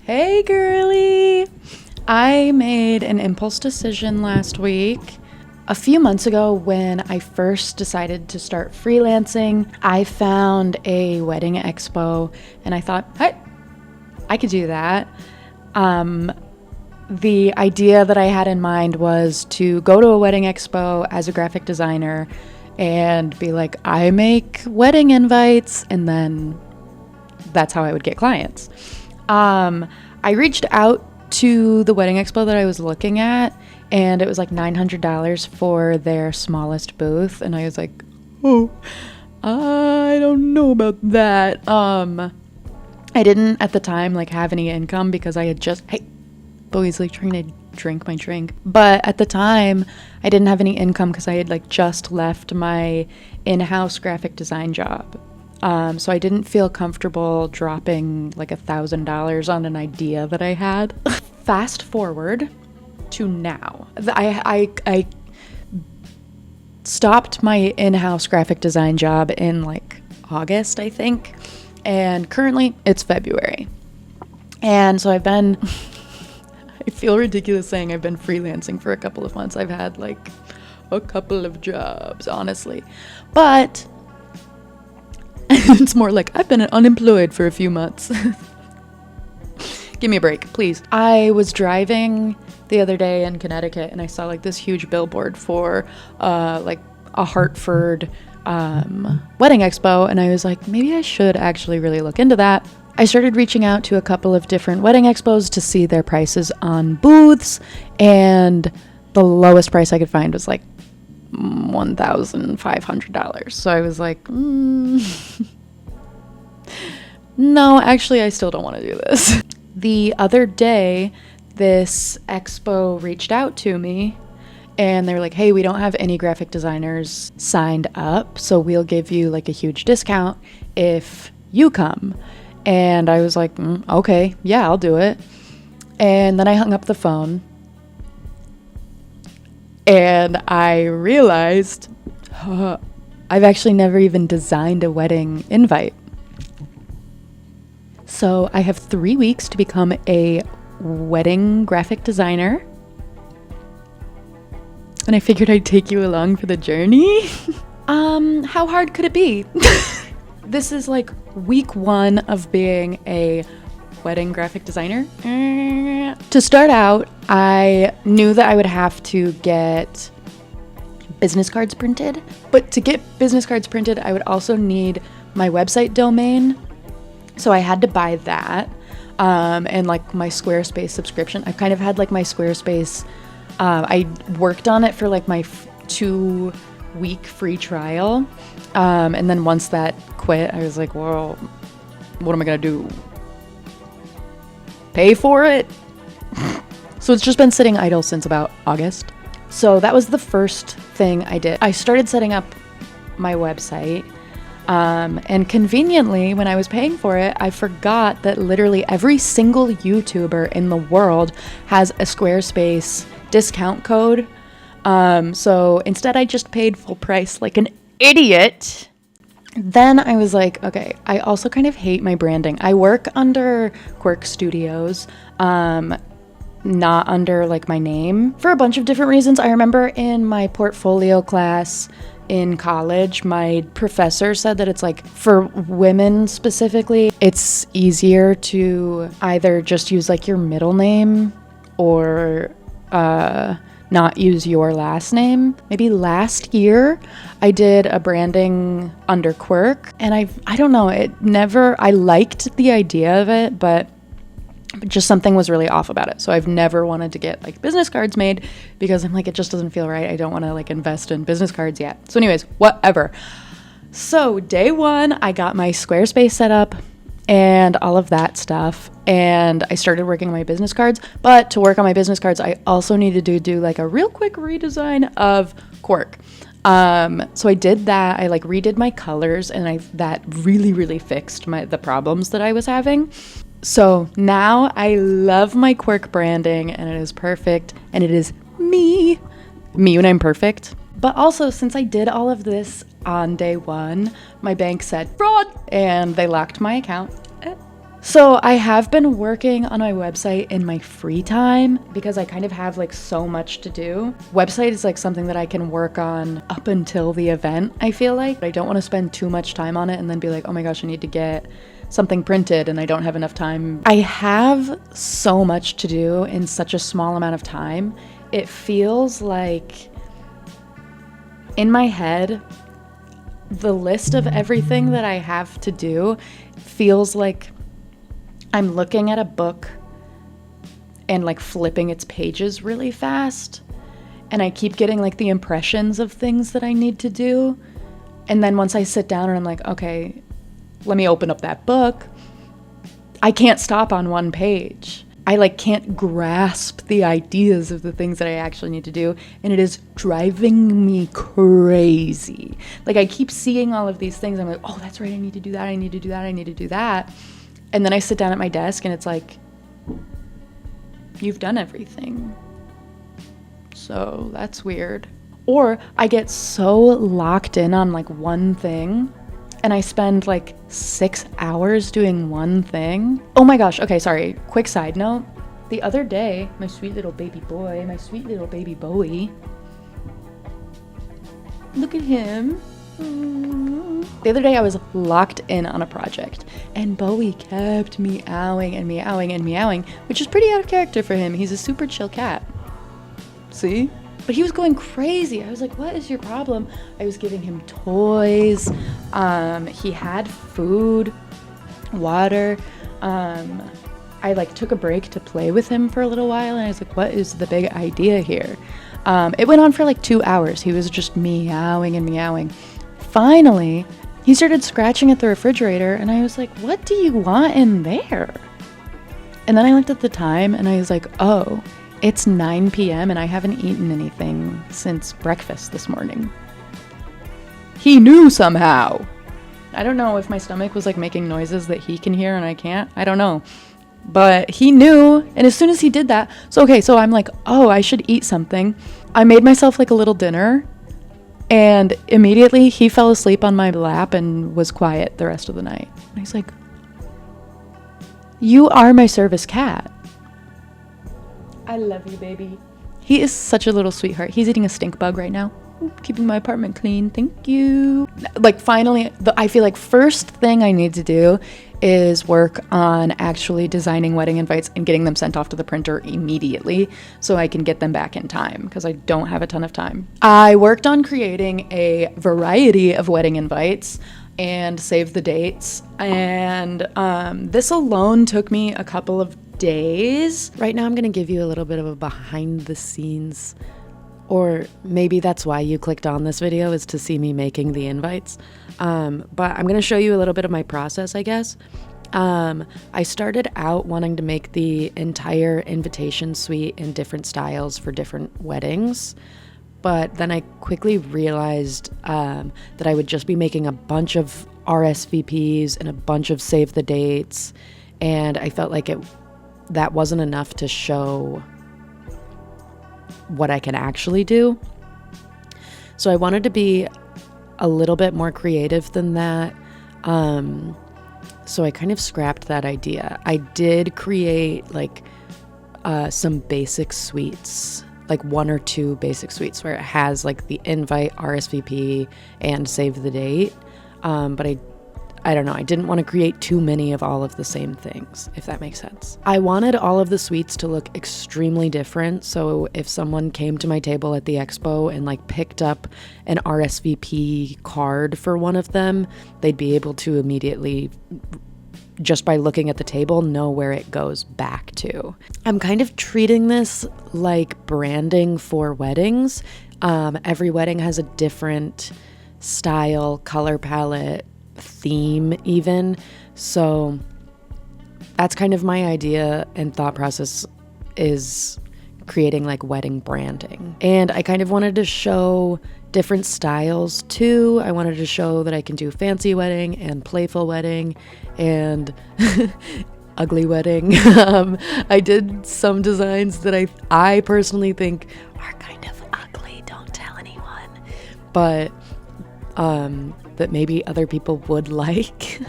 Hey girly! I made an impulse decision last week. A few months ago, when I first decided to start freelancing, I found a wedding expo and I thought, hey, I could do that. The idea that I had in mind was to go to a wedding expo as a graphic designer and be like, I make wedding invites, and then that's how I would get clients. I reached out to the wedding expo that I was looking at, and it was like $900 for their smallest booth, and I was like, oh, I don't know about that. I didn't at the time like have any income because I had just, hey, boys like trying to drink my drink, but at the time I didn't have any income because I had like just left my in-house graphic design job. So I didn't feel comfortable dropping like $1,000 on an idea that I had. Fast forward to now. I stopped my in-house graphic design job in like August, I think. And currently it's February. And so I've been, I feel ridiculous saying I've been freelancing for a couple of months. I've had like a couple of jobs, honestly. But it's more like I've been unemployed for a few months. Give me a break, please. I was driving the other day in Connecticut and I saw like this huge billboard for like a Hartford wedding expo, and I was like, maybe I should actually really look into that. I started reaching out to a couple of different wedding expos to see their prices on booths, and the lowest price I could find was like $1,500. So I was like, no, actually, I still don't want to do this. The other day, this expo reached out to me and they were like, hey, we don't have any graphic designers signed up, so we'll give you like a huge discount if you come. And I was like, okay, yeah, I'll do it. And then I hung up the phone and I realized I've actually never even designed a wedding invite. So I have 3 weeks to become a wedding graphic designer. And I figured I'd take you along for the journey. How hard could it be? This is like week 1 of being a wedding graphic designer. To start out, I knew that I would have to get business cards printed. But to get business cards printed, I would also need my website domain. So I had to buy that. And like my Squarespace subscription. I've kind of had like my Squarespace. I worked on it for like my 2-week free trial. And then once that quit, I was like, well, what am I going to do? Pay for it? So it's just been sitting idle since about August. So that was the first thing I did. I started setting up my website. And conveniently, when I was paying for it, I forgot that literally every single YouTuber in the world has a Squarespace discount code. So instead I just paid full price like an idiot. Then I was like, okay, I also kind of hate my branding. I work under Quirk Studios, not under like my name for a bunch of different reasons. I remember in my portfolio class in college, my professor said that it's like for women specifically, it's easier to either just use like your middle name or not use your last name. Maybe last year I did a branding under Quirk, and I don't know, I liked the idea of it, but just something was really off about it. So I've never wanted to get like business cards made because I'm like, it just doesn't feel right. I don't want to like invest in business cards yet. So anyways, whatever. So day 1, I got my Squarespace set up and all of that stuff. And I started working on my business cards. But to work on my business cards, I also needed to do like a real quick redesign of Quirk. So I did that. I like redid my colors, and that really, really fixed the problems that I was having. So now I love my Quirk branding, and it is perfect, and it is me when I'm perfect. But also, since I did all of this on day 1, my bank said fraud, and they locked my account. So I have been working on my website in my free time because I kind of have like so much to do. Website is like something that I can work on up until the event, I feel like. I don't want to spend too much time on it and then be like, oh my gosh, I need to get something printed and I don't have enough time. I have so much to do in such a small amount of time. It feels like in my head, the list of everything that I have to do feels like I'm looking at a book and like flipping its pages really fast. And I keep getting like the impressions of things that I need to do. And then once I sit down and I'm like, okay, let me open up that book, I can't stop on one page. I like can't grasp the ideas of the things that I actually need to do. And it is driving me crazy. Like I keep seeing all of these things. I'm like, oh, that's right. I need to do that. I need to do that. I need to do that. And then I sit down at my desk and it's like, you've done everything. So that's weird. Or I get so locked in on like one thing and I spend like 6 hours doing one thing. Oh my gosh. Okay, sorry. Quick side note. The other day, my sweet little baby boy, my sweet little baby Bowie. Look at him. The other day I was locked in on a project and Bowie kept meowing and meowing and meowing, which is pretty out of character for him. He's a super chill cat. See? But he was going crazy. I was like, what is your problem? I was giving him toys. He had food, water. I like took a break to play with him for a little while and I was like, what is the big idea here? It went on for like 2 hours. He was just meowing and meowing. Finally, he started scratching at the refrigerator and I was like, what do you want in there? And then I looked at the time and I was like, oh, it's 9 p.m. and I haven't eaten anything since breakfast this morning. He knew somehow. I don't know if my stomach was like making noises that he can hear and I can't. I don't know. But he knew. And as soon as he did that, so I'm like, oh, I should eat something. I made myself like a little dinner. And immediately he fell asleep on my lap and was quiet the rest of the night. And he's like, you are my service cat. I love you, baby. He is such a little sweetheart. He's eating a stink bug right now. Keeping my apartment clean. Thank you. Like finally, I feel like first thing I need to do is work on actually designing wedding invites and getting them sent off to the printer immediately so I can get them back in time because I don't have a ton of time. I worked on creating a variety of wedding invites and saved the dates. And this alone took me a couple of days. Right now I'm going to give you a little bit of a behind the scenes, or maybe that's why you clicked on this video, is to see me making the invites. But I'm going to show you a little bit of my process, I guess. I started out wanting to make the entire invitation suite in different styles for different weddings. But then I quickly realized that I would just be making a bunch of RSVPs and a bunch of save the dates. And I felt like that wasn't enough to show what I can actually do. So I wanted to be a little bit more creative than that. So I kind of scrapped that idea. I did create like some basic suites, like 1 or 2 basic suites where it has like the invite, RSVP, and save the date. But I don't know, I didn't want to create too many of all of the same things, if that makes sense. I wanted all of the suites to look extremely different, so if someone came to my table at the expo and like picked up an RSVP card for one of them, they'd be able to immediately, just by looking at the table, know where it goes back to. I'm kind of treating this like branding for weddings. Every wedding has a different style, color palette, theme even. So that's kind of my idea and thought process, is creating like wedding branding. And I kind of wanted to show different styles too. I wanted to show that I can do fancy wedding and playful wedding and ugly wedding. I did some designs that I personally think are kind of ugly. Don't tell anyone. But that maybe other people would like.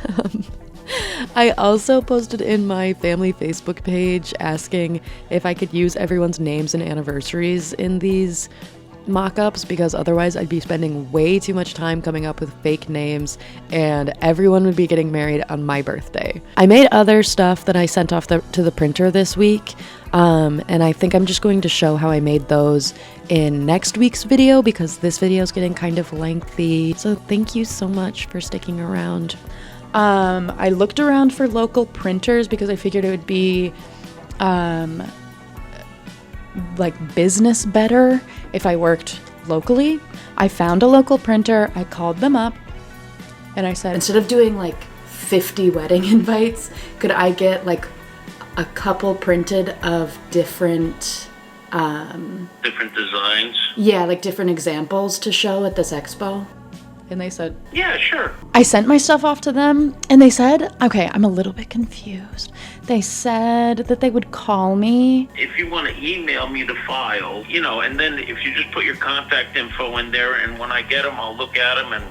I also posted in my family Facebook page asking if I could use everyone's names and anniversaries in these mock-ups, because otherwise I'd be spending way too much time coming up with fake names and everyone would be getting married on my birthday. I made other stuff that I sent off to the printer this week, and I think I'm just going to show how I made those in next week's video because this video is getting kind of lengthy. So thank you so much for sticking around. I looked around for local printers because I figured it would be like business better if I worked locally. I found a local printer, I called them up, and I said, instead of doing like 50 wedding invites, could I get like a couple printed of different designs? Yeah, like different examples to show at this expo. And they said, yeah, sure. I sent my stuff off to them and they said, okay, I'm a little bit confused. They said that they would call me. If you want to email me the file, and then if you just put your contact info in there, and when I get them, I'll look at them and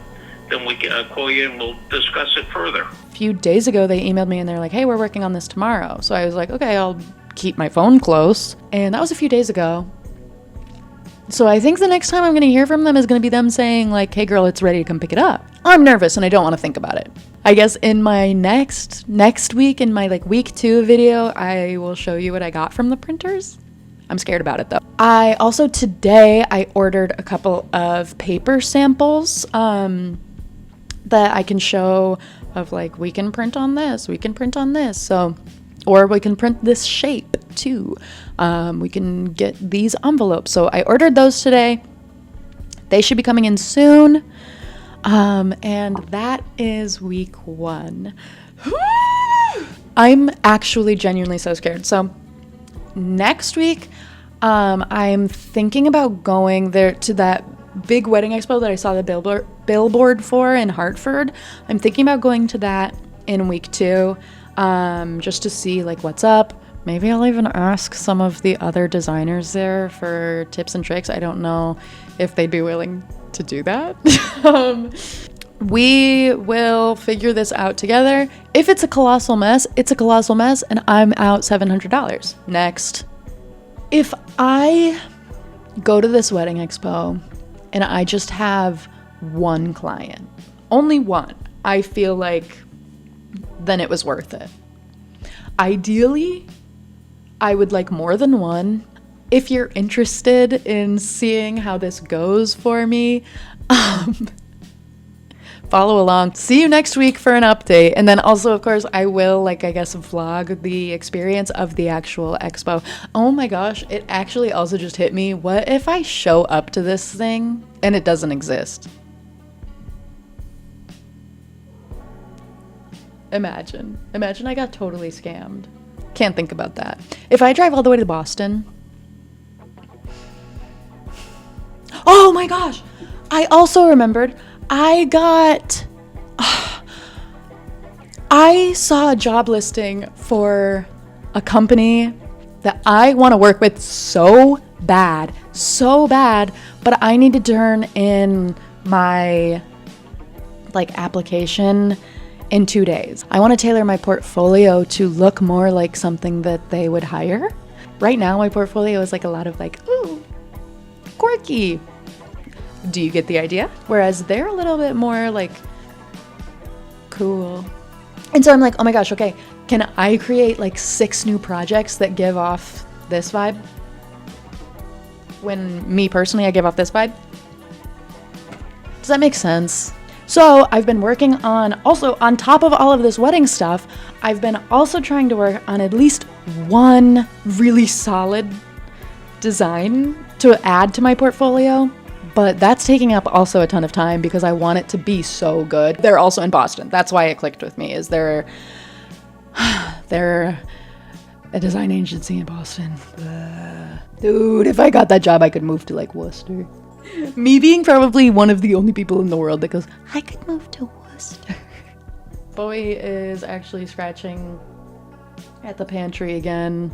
then we can call you and we'll discuss it further. A few days ago, they emailed me and they're like, hey, we're working on this tomorrow. So I was like, okay, I'll keep my phone close. And that was a few days ago. So I think the next time I'm going to hear from them is going to be them saying like, hey girl, it's ready to come pick it up. I'm nervous and I don't want to think about it. I guess in my next week, in my like week 2 video, I will show you what I got from the printers. I'm scared about it though. I also today I ordered a couple of paper samples that I can show of like, we can print on this, we can print on this. So, or we can print this shape too. We can get these envelopes. So I ordered those today. They should be coming in soon. And that is week 1. I'm actually genuinely so scared. So next week, I'm thinking about going there to that big wedding expo that I saw the billboard for in Hartford. I'm thinking about going to that in week 2, just to see like what's up. Maybe I'll even ask some of the other designers there for tips and tricks. I don't know if they'd be willing to do that. We will figure this out together. If it's a colossal mess, it's a colossal mess, and I'm out $700. Next. If I go to this wedding expo and I just have one client, only one, I feel like then it was worth it. Ideally, I would like more than one. If you're interested in seeing how this goes for me, follow along. See you next week for an update. And then also, of course, I will, vlog the experience of the actual expo. Oh my gosh, it actually also just hit me. What if I show up to this thing and it doesn't exist? Imagine I got totally scammed. Can't think about that. If I drive all the way to Boston. Oh my gosh. I also remembered I saw a job listing for a company that I want to work with so bad, but I need to turn in my application in 2 days. I want to tailor my portfolio to look more like something that they would hire. Right now, my portfolio is a lot of ooh, quirky. Do you get the idea? Whereas they're a little bit more cool. And so I'm oh my gosh, okay, can I create 6 new projects that give off this vibe? When me personally, I give off this vibe? Does that make sense? So I've been working on, also on top of all of this wedding stuff, I've been also trying to work on at least one really solid design to add to my portfolio. But that's taking up also a ton of time because I want it to be so good. They're also in Boston. That's why it clicked with me, is they're a design agency in Boston. Dude, if I got that job, I could move to Worcester. Me being probably one of the only people in the world that goes, I could move to Worcester. Bowie is actually scratching at the pantry again.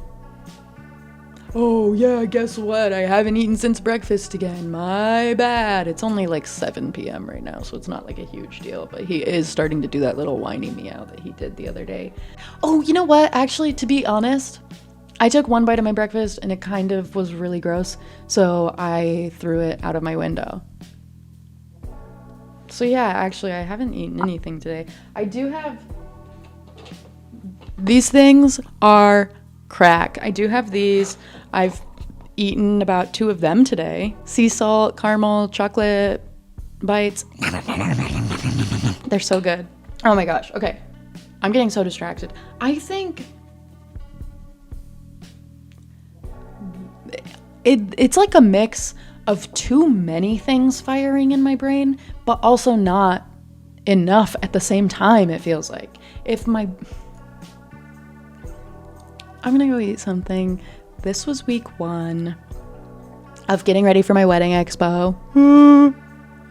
oh yeah, guess what? I haven't eaten since breakfast again. My bad. It's only like 7 p.m. right now, so it's not like a huge deal, but he is starting to do that little whiny meow that he did the other day. Oh, you know what? Actually, to be honest, I took one bite of my breakfast and it kind of was really gross, so I threw it out of my window. So yeah, actually, I haven't eaten anything today. I do have... These things are crack. I do have these. I've eaten about 2 of them today. Sea salt, caramel, chocolate bites. They're so good. Oh my gosh. Okay. I'm getting so distracted. I think it's like a mix of too many things firing in my brain, but also not enough at the same time, it feels like. I'm gonna go eat something. This was week 1 of getting ready for my wedding expo.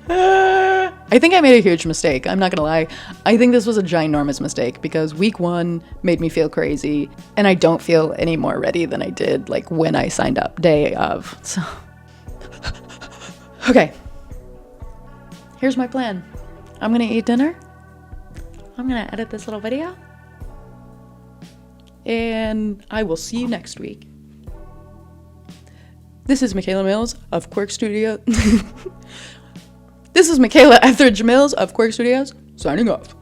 I think I made a huge mistake. I'm not gonna lie. I think this was a ginormous mistake because week 1 made me feel crazy and I don't feel any more ready than I did like when I signed up day of. So, okay. Here's my plan. I'm gonna eat dinner. I'm gonna edit this little video. And I will see you next week. This is McKayla Mills of Quirk Studio. This is McKayla Etheridge Mills of Quirk Studios, signing off.